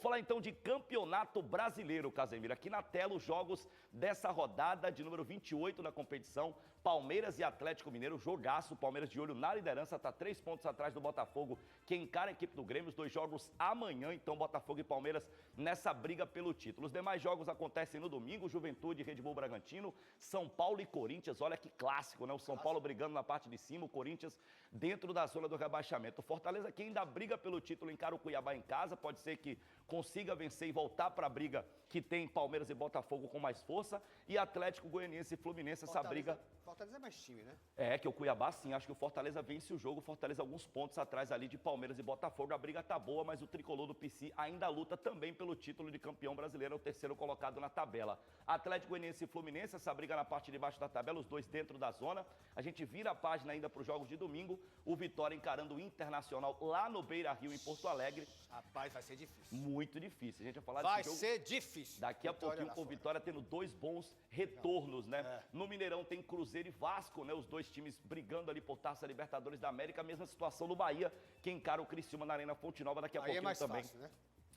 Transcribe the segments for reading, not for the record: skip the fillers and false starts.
falar então de Campeonato Brasileiro, Casemiro. Aqui na tela os jogos dessa rodada de número 28 na competição. Palmeiras e Atlético Mineiro, jogaço. Palmeiras de olho na liderança, está 3 pontos atrás do Botafogo, que encara a equipe do Grêmio. Os dois jogos amanhã, então Botafogo e Palmeiras nessa briga pelo título. Os demais jogos acontecem no domingo, Juventude e Red Bull Bragantino, São Paulo e Corinthians. Olha que clássico, né? O São Paulo brigando na parte de cima, o Corinthians dentro da zona do rebaixamento. O Fortaleza que ainda briga pelo título, encara o Cuiabá em casa, pode ser que consiga vencer e voltar para a briga que tem Palmeiras e Botafogo com mais força, e Atlético Goianiense e Fluminense, essa briga... Fortaleza é mais time, né? É, que o Cuiabá sim, acho que o Fortaleza vence o jogo, o Fortaleza alguns pontos atrás ali de Palmeiras e Botafogo, a briga tá boa, mas o tricolor do PC ainda luta também pelo título de campeão brasileiro, é o terceiro colocado na tabela. Atlético Goianiense e Fluminense, essa briga na parte de baixo da tabela, os dois dentro da zona. A gente vira a página ainda para os jogos de domingo, o Vitória encarando o Internacional lá no Beira-Rio, em Porto Alegre. Rapaz, vai ser difícil. Muito difícil, a gente vai falar Vai desse jogo. ser difícil. Daqui a pouquinho com o Vitória tendo dois bons retornos, né? É. No Mineirão tem Cruzeiro e Vasco, né? Os dois times brigando ali por Taça Libertadores da América. A mesma situação no Bahia, que encara o Criciúma na Arena Fonte Nova daqui a pouquinho é mais também. fácil, né?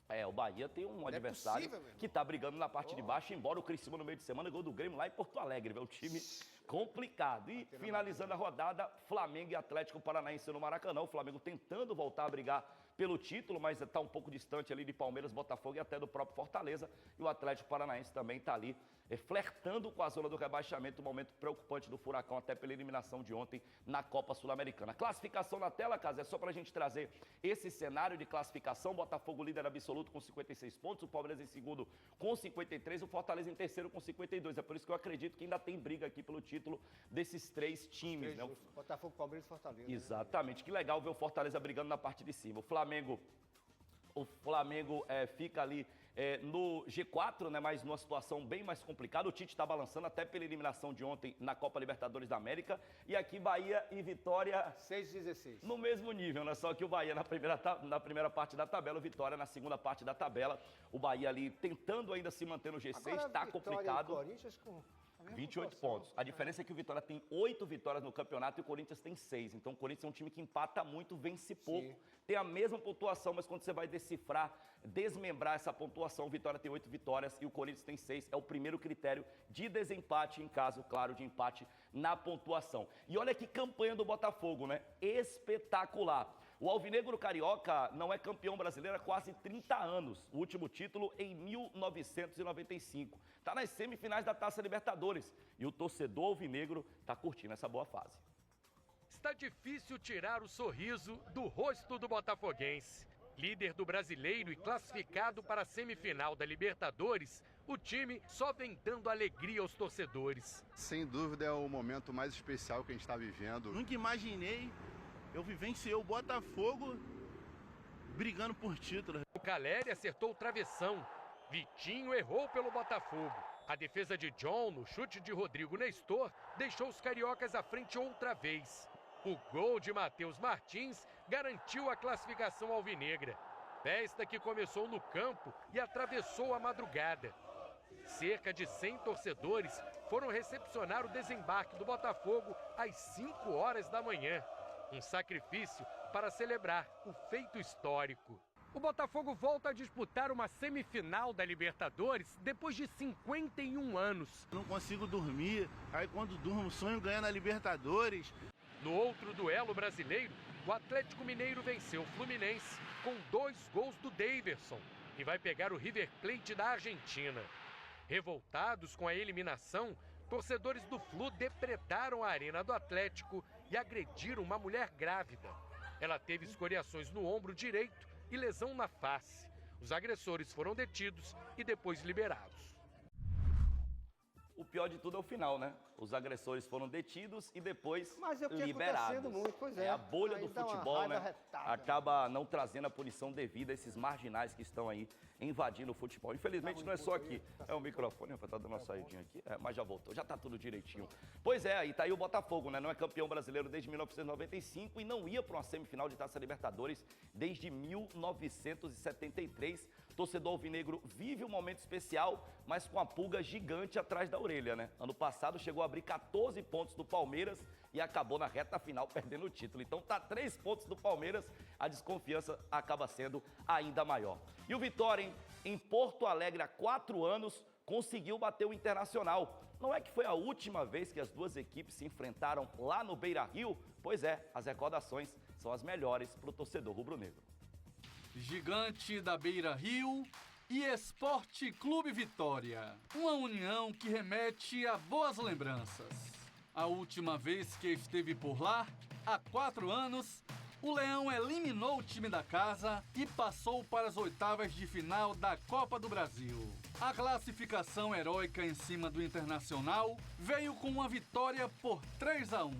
É, o Bahia tem um adversário que tá brigando na parte de baixo, embora o Criciúma no meio de semana, gol do Grêmio lá em Porto Alegre, viu? Um time complicado. E finalizando a rodada, Flamengo e Atlético Paranaense no Maracanã. O Flamengo tentando voltar a brigar pelo título, mas está um pouco distante ali de Palmeiras, Botafogo e até do próprio Fortaleza. E o Atlético Paranaense também está ali flertando com a zona do rebaixamento, um momento preocupante do Furacão, até pela eliminação de ontem na Copa Sul-Americana. Classificação na tela, Casa, é só para a gente trazer esse cenário de classificação. Botafogo líder absoluto com 56 pontos, o Palmeiras em segundo com 53, o Fortaleza em terceiro com 52. É por isso que eu acredito que ainda tem briga aqui pelo título desses três times, né? Botafogo, Palmeiras e Fortaleza. Exatamente, né? Que legal ver o Fortaleza brigando na parte de cima. O Flamengo fica ali no G4, né, mas numa situação bem mais complicada. O Tite está balançando até pela eliminação de ontem na Copa Libertadores da América. E aqui Bahia e Vitória 6-16. no mesmo nível, né? Só que o Bahia na primeira parte da tabela, o Vitória na segunda parte da tabela. O Bahia ali tentando ainda se manter no G6, está complicado. E Corinthians com 28 pontos. A diferença é que o Vitória tem 8 vitórias no campeonato e o Corinthians tem 6. Então o Corinthians é um time que empata muito, vence pouco. Sim. Tem a mesma pontuação, mas quando você vai decifrar, desmembrar essa pontuação, o Vitória tem 8 vitórias e o Corinthians tem 6. É o primeiro critério de desempate, em caso, claro, de empate na pontuação. E olha que campanha do Botafogo, né? Espetacular. O Alvinegro Carioca não é campeão brasileiro há quase 30 anos. O último título em 1995. Está nas semifinais da Taça Libertadores. E o torcedor alvinegro está curtindo essa boa fase. Está difícil tirar o sorriso do rosto do botafoguense. Líder do Brasileiro e classificado para a semifinal da Libertadores, o time só vem dando alegria aos torcedores. Sem dúvida é o momento mais especial que a gente está vivendo. Nunca imaginei eu vivenciei o Botafogo brigando por título. O Caleri acertou o travessão. Vitinho errou pelo Botafogo. A defesa de John, no chute de Rodrigo Nestor, deixou os cariocas à frente outra vez. O gol de Matheus Martins garantiu a classificação alvinegra. Festa que começou no campo e atravessou a madrugada. Cerca de 100 torcedores foram recepcionar o desembarque do Botafogo às 5 horas da manhã. Um sacrifício para celebrar o feito histórico. O Botafogo volta a disputar uma semifinal da Libertadores depois de 51 anos. Não consigo dormir, aí quando durmo sonho ganhar na Libertadores. No outro duelo brasileiro, o Atlético Mineiro venceu o Fluminense com 2 gols do Daverson e vai pegar o River Plate da Argentina. Revoltados com a eliminação, torcedores do Flu depredaram a arena do Atlético e agrediram uma mulher grávida. Ela teve escoriações no ombro direito e lesão na face. Os agressores foram detidos e depois liberados. O pior de tudo é o final, né? Os agressores foram detidos e depois Mas é o que liberados. acontecendo muito, pois é. A bolha Aí do dá uma futebol, raiva né? retada. Acaba não trazendo a punição devida a esses marginais que estão aí invadindo o futebol. Infelizmente não é só aqui. É o microfone, tá dando uma saidinha aqui, mas já voltou, já tá tudo direitinho. Pois é, aí tá aí o Botafogo, né? Não é campeão brasileiro desde 1995 e não ia para uma semifinal de Taça Libertadores desde 1973. Torcedor alvinegro vive um momento especial, mas com a pulga gigante atrás da orelha, né? Ano passado chegou a abrir 14 pontos do Palmeiras e acabou na reta final perdendo o título. Então tá 3 pontos do Palmeiras a desconfiança acaba sendo ainda maior. E o Vitória, hein, em Porto Alegre há 4 anos, conseguiu bater o Internacional. Não é que foi a última vez que as duas equipes se enfrentaram lá no Beira-Rio? Pois é, as recordações são as melhores para o torcedor rubro-negro. Gigante da Beira-Rio e Esporte Clube Vitória. Uma união que remete a boas lembranças. A última vez que esteve por lá, há 4 anos, o Leão eliminou o time da casa e passou para as oitavas de final da Copa do Brasil. A classificação heróica em cima do Internacional veio com uma vitória por 3-1.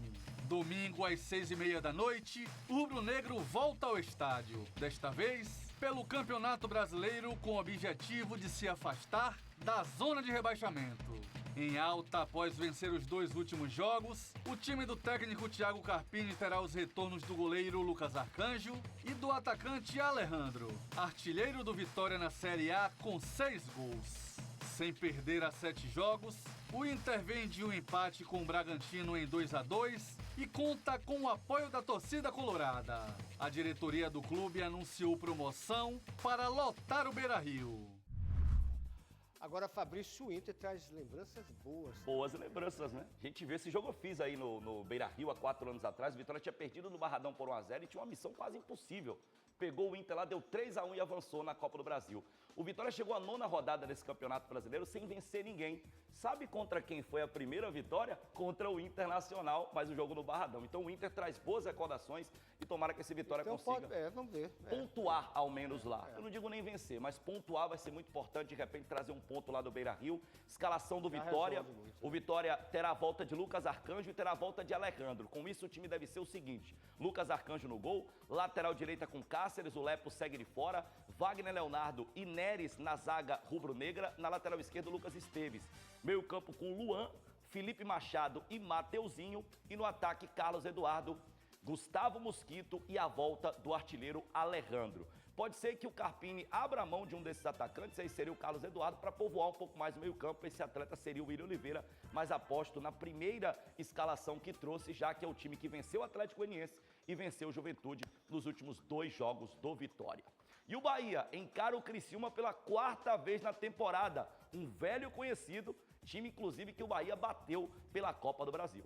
Domingo às 6h30 da noite, o rubro-negro volta ao estádio. Desta vez, pelo Campeonato Brasileiro, com o objetivo de se afastar da zona de rebaixamento. Em alta após vencer os 2 últimos jogos, o time do técnico Thiago Carpini terá os retornos do goleiro Lucas Arcanjo e do atacante Alejandro, artilheiro do Vitória na Série A com 6 gols. Sem perder a 7 jogos, o Inter vem de um empate com o Bragantino em 2-2 e conta com o apoio da torcida colorada. A diretoria do clube anunciou promoção para lotar o Beira-Rio. Agora, Fabrício, o Inter traz lembranças boas. Boas lembranças, né? A gente vê esse jogo eu fiz aí no Beira-Rio há 4 anos atrás. O Vitória tinha perdido no Barradão por 1-0 e tinha uma missão quase impossível. Pegou o Inter lá, deu 3-1 e avançou na Copa do Brasil. O Vitória chegou à 9ª rodada desse Campeonato Brasileiro sem vencer ninguém. Sabe contra quem foi a primeira vitória? Contra o Internacional, mas o jogo no Barradão. Então o Inter traz boas recordações e tomara que esse Vitória Então consiga vamos ver. pontuar ao menos lá. Eu não digo nem vencer, mas pontuar vai ser muito importante. De repente trazer um ponto lá do Beira-Rio. Escalação do Vitória. O Vitória terá a volta de Lucas Arcanjo e terá a volta de Alejandro. Com isso o time deve ser o seguinte: Lucas Arcanjo no gol, lateral direita com Cáceres, o Lepo segue de fora, Wagner Leonardo e Neres na zaga rubro-negra, na lateral esquerda Lucas Esteves. Meio campo com Luan, Felipe Machado e Mateuzinho, e no ataque Carlos Eduardo, Gustavo Mosquito e a volta do artilheiro Alejandro. Pode ser que o Carpini abra mão de um desses atacantes, aí seria o Carlos Eduardo, para povoar um pouco mais o meio-campo. Esse atleta seria o William Oliveira, mas aposto na primeira escalação que trouxe, já que é o time que venceu o Atlético Goianiense e venceu o Juventude nos últimos 2 jogos do Vitória. E o Bahia encara o Criciúma pela 4ª vez na temporada. Um velho conhecido, time inclusive que o Bahia bateu pela Copa do Brasil.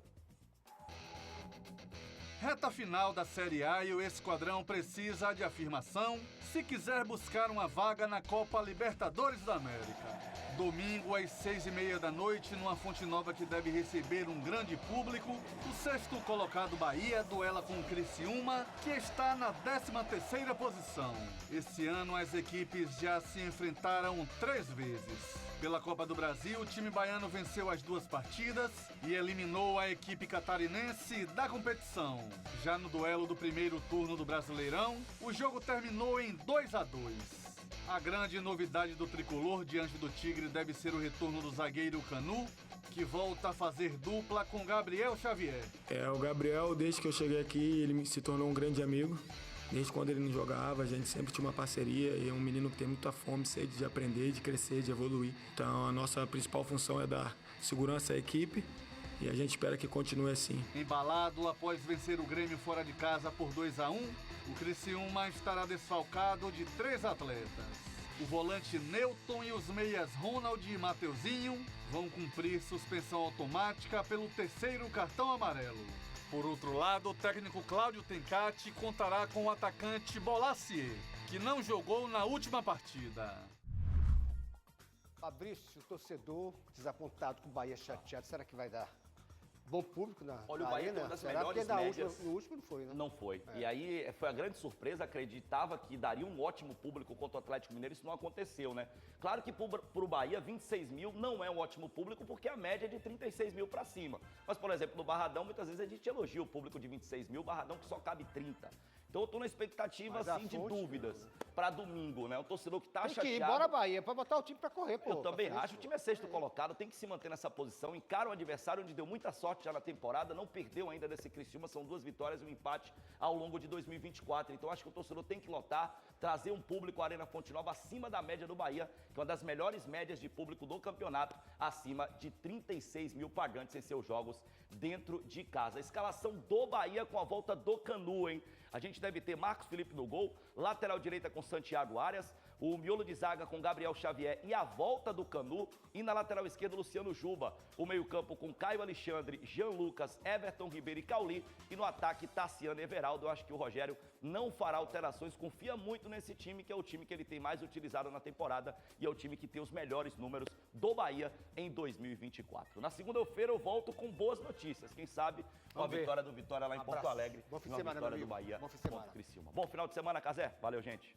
Reta final da Série A e o esquadrão precisa de afirmação se quiser buscar uma vaga na Copa Libertadores da América. Domingo às 6h30 da noite, numa Fonte Nova que deve receber um grande público, o 6º colocado Bahia duela com o Criciúma, que está na 13ª posição. Esse ano as equipes já se enfrentaram 3 vezes. Pela Copa do Brasil, o time baiano venceu as 2 partidas e eliminou a equipe catarinense da competição. Já no duelo do primeiro turno do Brasileirão, o jogo terminou em 2-2. A grande novidade do tricolor diante do Tigre deve ser o retorno do zagueiro Canu, que volta a fazer dupla com Gabriel Xavier. O Gabriel, desde que eu cheguei aqui, ele se tornou um grande amigo. Desde quando ele não jogava, a gente sempre tinha uma parceria e é um menino que tem muita fome, sede de aprender, de crescer, de evoluir. Então a nossa principal função é dar segurança à equipe e a gente espera que continue assim. Embalado após vencer o Grêmio fora de casa por 2-1, o Criciúma estará desfalcado de 3 atletas. O volante Newton e os meias Ronald e Mateuzinho vão cumprir suspensão automática pelo 3º cartão amarelo. Por outro lado, o técnico Cláudio Tencati contará com o atacante Bolassier, que não jogou na última partida. Fabrício, torcedor desapontado com o Bahia chateado, será que vai dar bom público na Olha, o Bahia arena? tem uma das Será? melhores Porque médias. No último não foi, né? Não foi. E aí foi a grande surpresa, acreditava que daria um ótimo público contra o Atlético Mineiro, isso não aconteceu, né? Claro que para o Bahia, 26 mil não é um ótimo público, porque a média é de 36 mil para cima. Mas, por exemplo, no Barradão, muitas vezes a gente elogia o público de 26 mil, Barradão que só cabe 30. Então eu tô na expectativa, assim, de dúvidas para domingo, né? O torcedor que tá Tem chateado... que ir embora, Bahia, para botar o time para correr, pô. Eu também acho. O time é 6º colocado, tem que se manter nessa posição. Encara o adversário, onde deu muita sorte já na temporada, não perdeu ainda desse Criciúma, são 2 vitórias e um empate ao longo de 2024. Então acho que o torcedor tem que lotar, trazer um público à Arena Fonte Nova acima da média do Bahia, que é uma das melhores médias de público do campeonato, acima de 36 mil pagantes em seus jogos dentro de casa. A escalação do Bahia com a volta do Canu, hein? A gente gente deve ter Marcos Felipe no gol, lateral direita com Santiago Arias, o miolo de zaga com Gabriel Xavier e a volta do Canu, e na lateral esquerda Luciano Juba, o meio-campo com Caio Alexandre, Jean Lucas, Everton Ribeiro e Cauli, e no ataque Tassiano e Everaldo. Eu acho que o Rogério não fará alterações, confia muito nesse time, que é o time que ele tem mais utilizado na temporada e é o time que tem os melhores números do Bahia em 2024. Na segunda-feira eu volto com boas notícias, quem sabe com a vitória do Vitória lá em Porto Alegre, Bom fim de uma semana, vitória meu do amigo. Bahia Bom fim de semana. contra o Criciúma. Bom final de semana, Cazé. Valeu, gente.